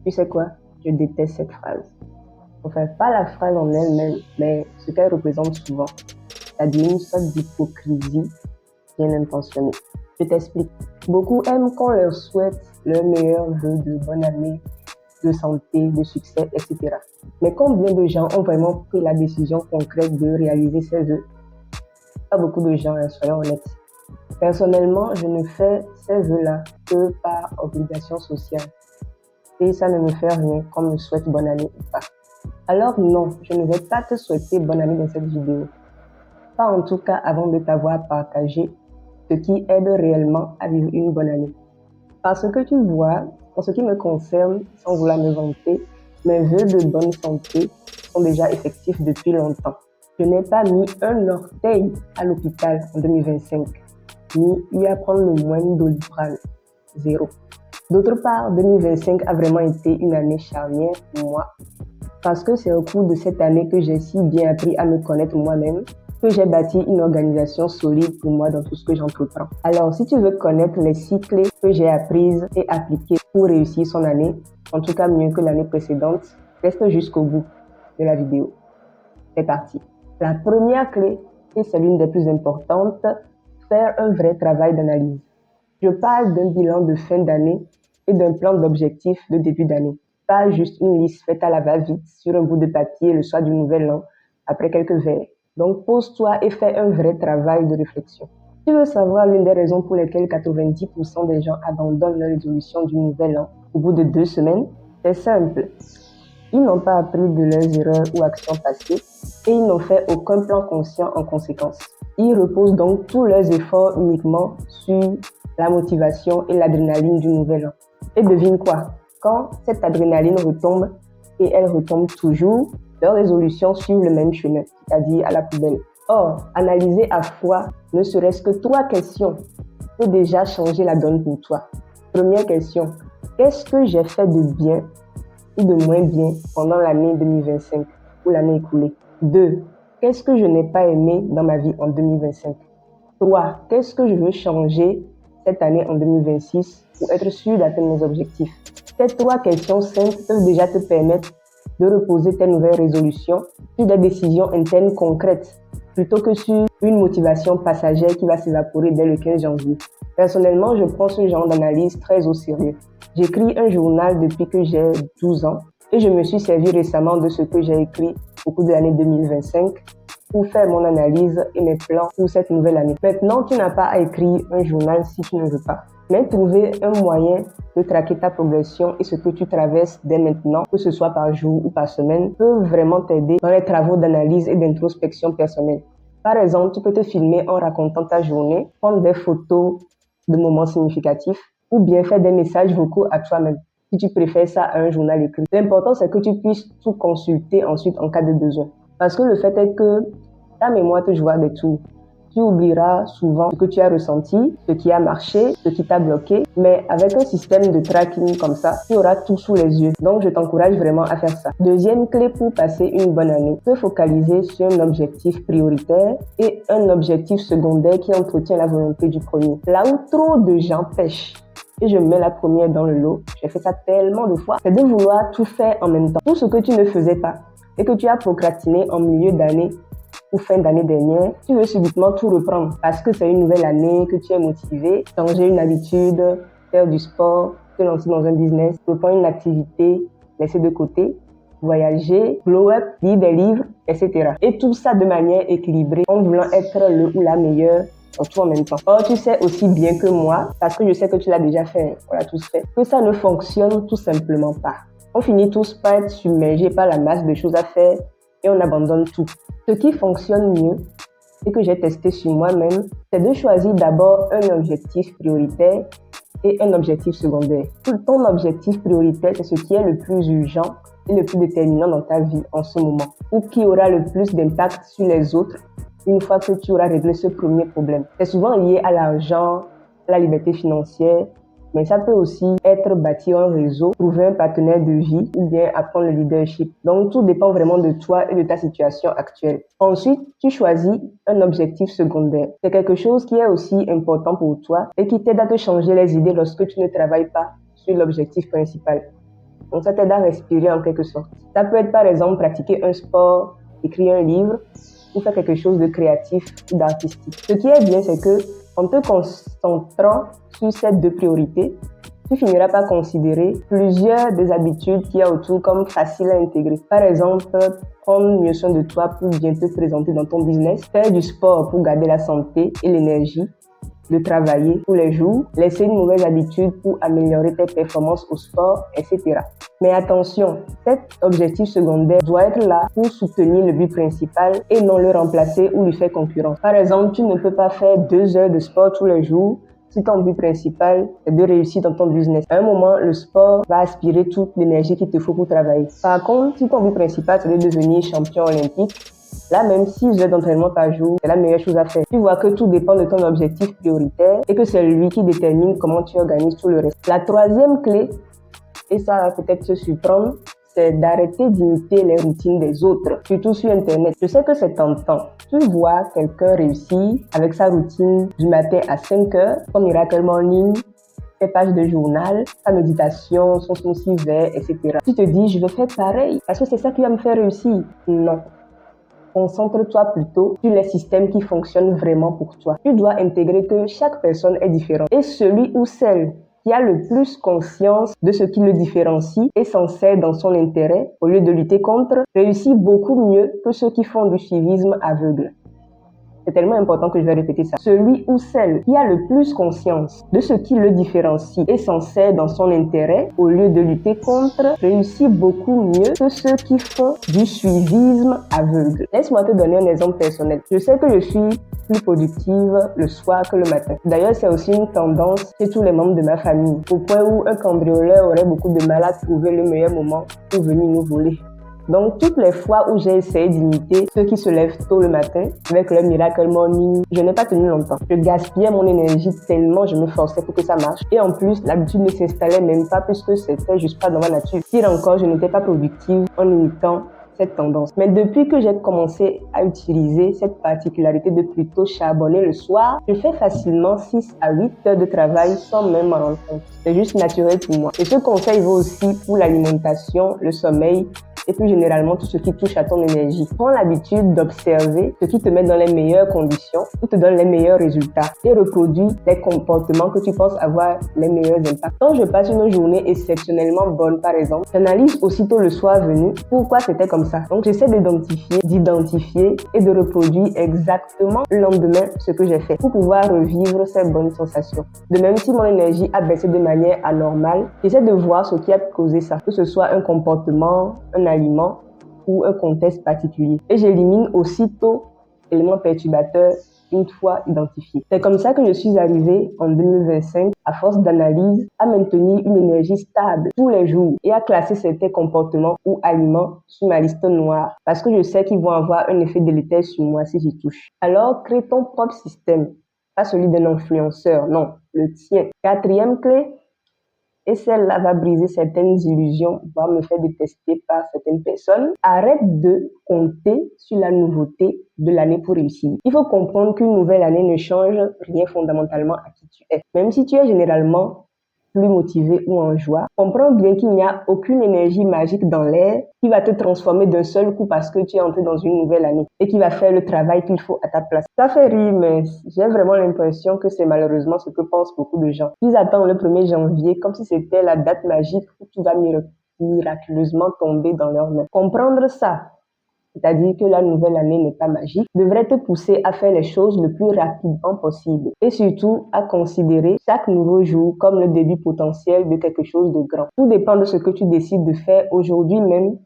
Tu sais quoi? Je déteste cette phrase. Enfin, pas la phrase en elle-même, mais ce qu'elle représente souvent. C'est-à-dire une sorte d'hypocrisie bien intentionnée. Je t'explique. Beaucoup aiment qu'on leur souhaite leur meilleur vœu de bonne année, de santé, de succès, etc. Mais combien de gens ont vraiment pris la décision concrète de réaliser ces vœux? Pas beaucoup de gens, soyons honnêtes. Personnellement, je ne fais ces vœux-là que par obligation sociale. Et ça ne me fait rien qu'on me souhaite bonne année ou pas. Alors non, je ne vais pas te souhaiter bonne année dans cette vidéo. Pas en tout cas avant de t'avoir partagé ce qui aide réellement à vivre une bonne année. Parce que tu vois, en ce qui me concerne, sans vouloir me vanter, mes vœux de bonne santé sont déjà effectifs depuis longtemps. Je n'ai pas mis un orteil à l'hôpital en 2025, ni eu à prendre le moindre Doliprane. Zéro. D'autre part, 2025 a vraiment été une année charnière pour moi, parce que c'est au cours de cette année que j'ai si bien appris à me connaître moi-même, que j'ai bâti une organisation solide pour moi dans tout ce que j'entreprends. Alors, si tu veux connaître les 6 clés que j'ai apprises et appliquées pour réussir son année, en tout cas mieux que l'année précédente, reste jusqu'au bout de la vidéo. C'est parti. La première clé, et c'est l'une des plus importantes, faire un vrai travail d'analyse. Je parle d'un bilan de fin d'année et d'un plan d'objectifs de début d'année. Pas juste une liste faite à la va-vite sur un bout de papier le soir du nouvel an, après quelques verres. Donc pose-toi et fais un vrai travail de réflexion. Tu veux savoir l'une des raisons pour lesquelles 90% des gens abandonnent leur résolution du nouvel an au bout de 2 semaines? C'est simple. Ils n'ont pas appris de leurs erreurs ou actions passées et ils n'ont fait aucun plan conscient en conséquence. Ils reposent donc tous leurs efforts uniquement sur la motivation et l'adrénaline du nouvel an. Et devine quoi? Quand cette adrénaline retombe, et elle retombe toujours, leurs résolutions suivent le même chemin, c'est-à-dire à la poubelle. Or, analyser à froid, ne serait-ce que 3 questions, peut déjà changer la donne pour toi. Première question, qu'est-ce que j'ai fait de bien ou de moins bien pendant l'année 2025 ou l'année écoulée? 2. Qu'est-ce que je n'ai pas aimé dans ma vie en 2025? 3. Qu'est-ce que je veux changer cette année en 2026 pour être sûr d'atteindre mes objectifs? Ces 3 questions simples peuvent déjà te permettre de reposer tes nouvelles résolutions sur des décisions internes concrètes plutôt que sur une motivation passagère qui va s'évaporer dès le 15 janvier. Personnellement, je prends ce genre d'analyse très au sérieux. J'écris un journal depuis que j'ai 12 ans et je me suis servi récemment de ce que j'ai écrit au cours de l'année 2025 pour faire mon analyse et mes plans pour cette nouvelle année. Maintenant, tu n'as pas à écrire un journal si tu ne veux pas. Mais trouver un moyen de traquer ta progression et ce que tu traverses dès maintenant, que ce soit par jour ou par semaine, peut vraiment t'aider dans les travaux d'analyse et d'introspection personnelle. Par exemple, tu peux te filmer en racontant ta journée, prendre des photos de moments significatifs ou bien faire des messages vocaux à toi-même, si tu préfères ça à un journal écrit. L'important, c'est que tu puisses tout consulter ensuite en cas de besoin. Parce que le fait est que ta mémoire te jouera des tours. Tu oublieras souvent ce que tu as ressenti, ce qui a marché, ce qui t'a bloqué. Mais avec un système de tracking comme ça, tu auras tout sous les yeux. Donc, je t'encourage vraiment à faire ça. Deuxième clé pour passer une bonne année, te focaliser sur un objectif prioritaire et un objectif secondaire qui entretient la volonté du premier. Là où trop de gens pêchent, et je mets la première dans le lot, j'ai fait ça tellement de fois, c'est de vouloir tout faire en même temps. Tout ce que tu ne faisais pas et que tu as procrastiné en milieu d'année ou fin d'année dernière, tu veux subitement tout reprendre parce que c'est une nouvelle année, que tu es motivé, changer une habitude, faire du sport, te lancer dans un business, reprendre une activité, laisser de côté, voyager, glow up, lire des livres, etc. Et tout ça de manière équilibrée en voulant être le ou la meilleure tout en même temps. Or, tu sais aussi bien que moi, parce que je sais que tu l'as déjà fait, on l'a tous fait, que ça ne fonctionne tout simplement pas. On finit tous par être submergés par la masse de choses à faire et on abandonne tout. Ce qui fonctionne mieux et que j'ai testé sur moi-même, c'est de choisir d'abord un objectif prioritaire et un objectif secondaire. Ton objectif prioritaire, c'est ce qui est le plus urgent et le plus déterminant dans ta vie en ce moment, ou qui aura le plus d'impact sur les autres une fois que tu auras réglé ce premier problème. C'est souvent lié à l'argent, la liberté financière, mais ça peut aussi être bâtir un réseau, trouver un partenaire de vie ou bien apprendre le leadership. Donc, tout dépend vraiment de toi et de ta situation actuelle. Ensuite, tu choisis un objectif secondaire. C'est quelque chose qui est aussi important pour toi et qui t'aide à te changer les idées lorsque tu ne travailles pas sur l'objectif principal. Donc ça t'aide à respirer en quelque sorte. Ça peut être par exemple pratiquer un sport, écrire un livre ou faire quelque chose de créatif ou d'artistique. Ce qui est bien, c'est que en te concentrant sur ces deux priorités, tu finiras par considérer plusieurs des habitudes qu'il y a autour comme faciles à intégrer. Par exemple, prendre mieux soin de toi pour bien te présenter dans ton business, faire du sport pour garder la santé et l'énergie de travailler tous les jours, laisser une mauvaise habitude pour améliorer tes performances au sport, etc. Mais attention, cet objectif secondaire doit être là pour soutenir le but principal et non le remplacer ou lui faire concurrence. Par exemple, tu ne peux pas faire 2 heures de sport tous les jours si ton but principal est de réussir dans ton business. À un moment, le sport va aspirer toute l'énergie qu'il te faut pour travailler. Par contre, si ton but principal c'est de devenir champion olympique, là, même 6 heures d'entraînement par jour, c'est la meilleure chose à faire. Tu vois que tout dépend de ton objectif prioritaire et que c'est lui qui détermine comment tu organises tout le reste. La troisième clé, et ça va peut-être te surprendre, c'est d'arrêter d'imiter les routines des autres, surtout sur Internet. Je sais que c'est tentant. Tu vois quelqu'un réussir avec sa routine du matin à 5 heures, son Miracle Morning, ses pages de journal, sa méditation, son smoothie vert, etc. Tu te dis, je vais faire pareil, parce que c'est ça qui va me faire réussir. Non. Concentre-toi plutôt sur les systèmes qui fonctionnent vraiment pour toi. Tu dois intégrer que chaque personne est différente et celui ou celle qui a le plus conscience de ce qui le différencie et s'en sert dans son intérêt au lieu de lutter contre, réussit beaucoup mieux que ceux qui font du suivisme aveugle. C'est tellement important que je vais répéter ça. Celui ou celle qui a le plus conscience de ce qui le différencie et s'en sert dans son intérêt au lieu de lutter contre, réussit beaucoup mieux que ceux qui font du suivisme aveugle. Laisse-moi te donner un exemple personnel. Je sais que je suis plus productive le soir que le matin. D'ailleurs, c'est aussi une tendance chez tous les membres de ma famille, au point où un cambrioleur aurait beaucoup de mal à trouver le meilleur moment pour venir nous voler. Donc, toutes les fois où j'ai essayé d'imiter ceux qui se lèvent tôt le matin avec leur Miracle Morning, je n'ai pas tenu longtemps. Je gaspillais mon énergie tellement je me forçais pour que ça marche. Et en plus, l'habitude ne s'installait même pas puisque c'était juste pas dans ma nature. Pire encore, je n'étais pas productive en imitant cette tendance. Mais depuis que j'ai commencé à utiliser cette particularité de plutôt charbonner le soir, je fais facilement 6 à 8 heures de travail sans même m'en rendre compte. C'est juste naturel pour moi. Et ce conseil vaut aussi pour l'alimentation, le sommeil, et plus généralement tout ce qui touche à ton énergie. Prends l'habitude d'observer ce qui te met dans les meilleures conditions ou te donne les meilleurs résultats et reproduis les comportements que tu penses avoir les meilleurs impacts. Quand je passe une journée exceptionnellement bonne, par exemple, j'analyse aussitôt le soir venu pourquoi c'était comme ça. Donc j'essaie d'identifier et de reproduire exactement le lendemain ce que j'ai fait pour pouvoir revivre ces bonnes sensations. De même, si mon énergie a baissé de manière anormale, j'essaie de voir ce qui a causé ça, que ce soit un comportement, un aliment ou un contexte particulier. Et j'élimine aussitôt l'élément perturbateur une fois identifié. C'est comme ça que je suis arrivée en 2025, à force d'analyse, à maintenir une énergie stable tous les jours et à classer certains comportements ou aliments sur ma liste noire parce que je sais qu'ils vont avoir un effet délétère sur moi si j'y touche. Alors, crée ton propre système, pas celui d'un influenceur, non, le tien. Quatrième clé, et celle-là va briser certaines illusions, va me faire détester par certaines personnes. Arrête de compter sur la nouveauté de l'année pour réussir. Il faut comprendre qu'une nouvelle année ne change rien fondamentalement à qui tu es. Même si tu es généralement plus motivé ou en joie, comprends bien qu'il n'y a aucune énergie magique dans l'air qui va te transformer d'un seul coup parce que tu es entré dans une nouvelle année et qui va faire le travail qu'il faut à ta place. Ça fait rire, mais j'ai vraiment l'impression que c'est malheureusement ce que pensent beaucoup de gens. Ils attendent le 1er janvier comme si c'était la date magique où tout va miraculeusement tomber dans leurs mains. Comprendre ça, c'est-à-dire que la nouvelle année n'est pas magique, devrait te pousser à faire les choses le plus rapidement possible et surtout à considérer chaque nouveau jour comme le début potentiel de quelque chose de grand. Tout dépend de ce que tu décides de faire aujourd'hui même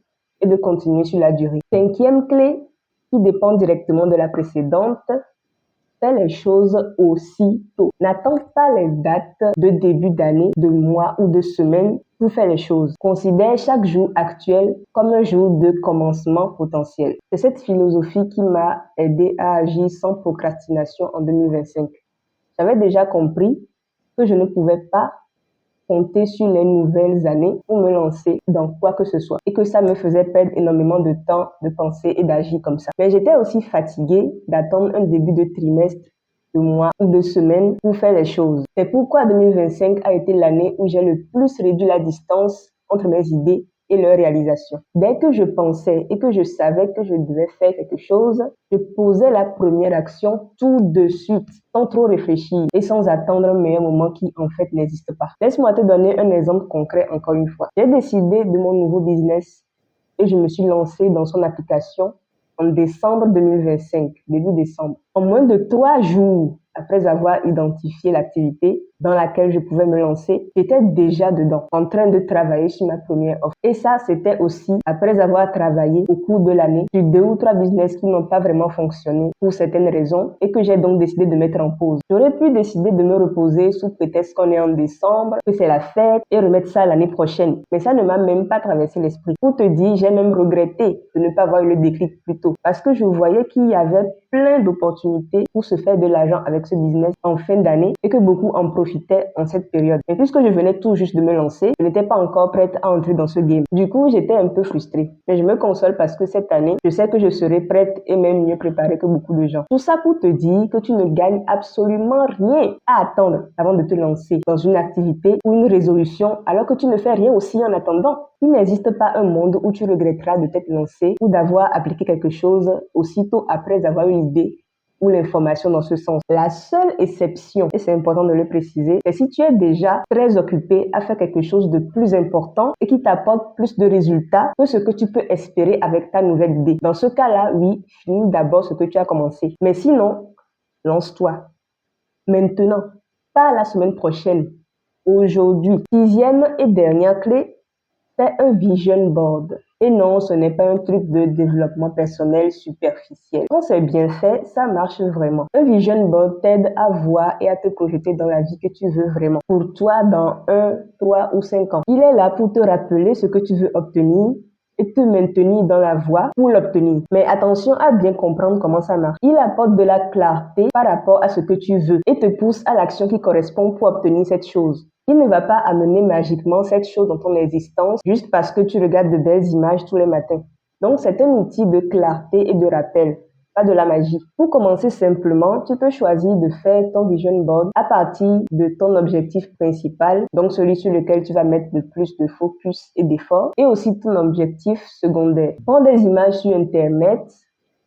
et de continuer sur la durée. Cinquième clé, qui dépend directement de la précédente, fais les choses aussitôt. N'attends pas les dates de début d'année, de mois ou de semaine pour faire les choses. Considère chaque jour actuel comme un jour de commencement potentiel. C'est cette philosophie qui m'a aidé à agir sans procrastination en 2025. J'avais déjà compris que je ne pouvais pas compter sur les nouvelles années pour me lancer dans quoi que ce soit et que ça me faisait perdre énormément de temps de penser et d'agir comme ça. Mais j'étais aussi fatiguée d'attendre un début de trimestre, de mois ou de semaine pour faire les choses. C'est pourquoi 2025 a été l'année où j'ai le plus réduit la distance entre mes idées et leur réalisation. Dès que je pensais et que je savais que je devais faire quelque chose, je posais la première action tout de suite, sans trop réfléchir et sans attendre un meilleur moment qui en fait n'existe pas. Laisse-moi te donner un exemple concret encore une fois. J'ai décidé de mon nouveau business et je me suis lancée dans son application en décembre 2025, début décembre. En moins de 3 jours après avoir identifié l'activité dans laquelle je pouvais me lancer, j'étais déjà dedans, en train de travailler sur ma première offre. Et ça, c'était aussi après avoir travaillé au cours de l'année sur 2 ou 3 business qui n'ont pas vraiment fonctionné pour certaines raisons et que j'ai donc décidé de mettre en pause. J'aurais pu décider de me reposer sous prétexte qu'on est en décembre, que c'est la fête et remettre ça l'année prochaine. Mais ça ne m'a même pas traversé l'esprit. Pour te dire, j'ai même regretté de ne pas avoir eu le déclic plus tôt parce que je voyais qu'il y avait plein d'opportunités pour se faire de l'argent avec ce business en fin d'année et que beaucoup en profitaient en cette période. Mais puisque je venais tout juste de me lancer, je n'étais pas encore prête à entrer dans ce game. Du coup, j'étais un peu frustrée. Mais je me console parce que cette année, je sais que je serai prête et même mieux préparée que beaucoup de gens. Tout ça pour te dire que tu ne gagnes absolument rien à attendre avant de te lancer dans une activité ou une résolution alors que tu ne fais rien aussi en attendant. Il n'existe pas un monde où tu regretteras de t'être lancé ou d'avoir appliqué quelque chose aussitôt après avoir eu l'idée ou l'information dans ce sens. La seule exception, et c'est important de le préciser, c'est si tu es déjà très occupé à faire quelque chose de plus important et qui t'apporte plus de résultats que ce que tu peux espérer avec ta nouvelle idée. Dans ce cas-là, oui, finis d'abord ce que tu as commencé. Mais sinon, lance-toi. Maintenant, pas la semaine prochaine. Aujourd'hui, 6e et dernière clé, fais un vision board. Et non, ce n'est pas un truc de développement personnel superficiel. Quand c'est bien fait, ça marche vraiment. Un vision board t'aide à voir et à te projeter dans la vie que tu veux vraiment. Pour toi, dans 1, 3 ou 5 ans. Il est là pour te rappeler ce que tu veux obtenir et te maintenir dans la voie pour l'obtenir. Mais attention à bien comprendre comment ça marche. Il apporte de la clarté par rapport à ce que tu veux et te pousse à l'action qui correspond pour obtenir cette chose. Il ne va pas amener magiquement cette chose dans ton existence juste parce que tu regardes de belles images tous les matins. Donc, c'est un outil de clarté et de rappel, pas de la magie. Pour commencer simplement, tu peux choisir de faire ton vision board à partir de ton objectif principal, donc celui sur lequel tu vas mettre le plus de focus et d'efforts, et aussi ton objectif secondaire. Prends des images sur Internet,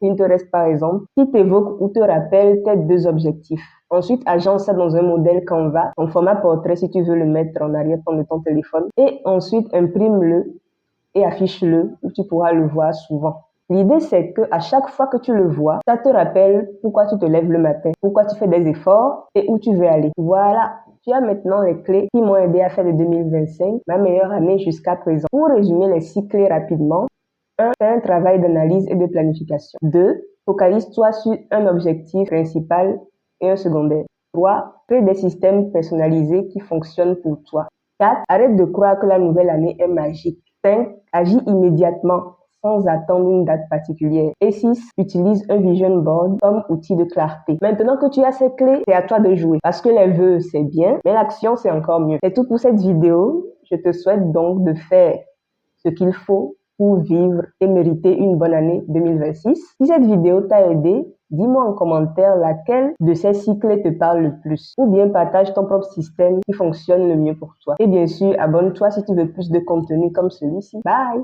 Pinterest par exemple, qui t'évoquent ou te rappellent tes 2 objectifs. Ensuite, agence ça dans un modèle Canva, en format portrait si tu veux le mettre en arrière-plan de ton téléphone. Et ensuite, imprime-le et affiche-le où tu pourras le voir souvent. L'idée, c'est que à chaque fois que tu le vois, ça te rappelle pourquoi tu te lèves le matin, pourquoi tu fais des efforts et où tu veux aller. Voilà, tu as maintenant les clés qui m'ont aidé à faire de 2025 ma meilleure année jusqu'à présent. Pour résumer les 6 clés rapidement, 1. Fais un travail d'analyse et de planification. 2. Focalise-toi sur un objectif principal et un secondaire. 3. Crée des systèmes personnalisés qui fonctionnent pour toi. 4. Arrête de croire que la nouvelle année est magique. 5. Agis immédiatement sans attendre une date particulière. Et 6. Utilise un vision board comme outil de clarté. Maintenant que tu as ces clés, c'est à toi de jouer. Parce que les vœux, c'est bien, mais l'action, c'est encore mieux. C'est tout pour cette vidéo. Je te souhaite donc de faire ce qu'il faut pour vivre et mériter une bonne année 2026. Si cette vidéo t'a aidé, dis-moi en commentaire laquelle de ces 6 clés te parle le plus. Ou bien partage ton propre système qui fonctionne le mieux pour toi. Et bien sûr, abonne-toi si tu veux plus de contenu comme celui-ci. Bye!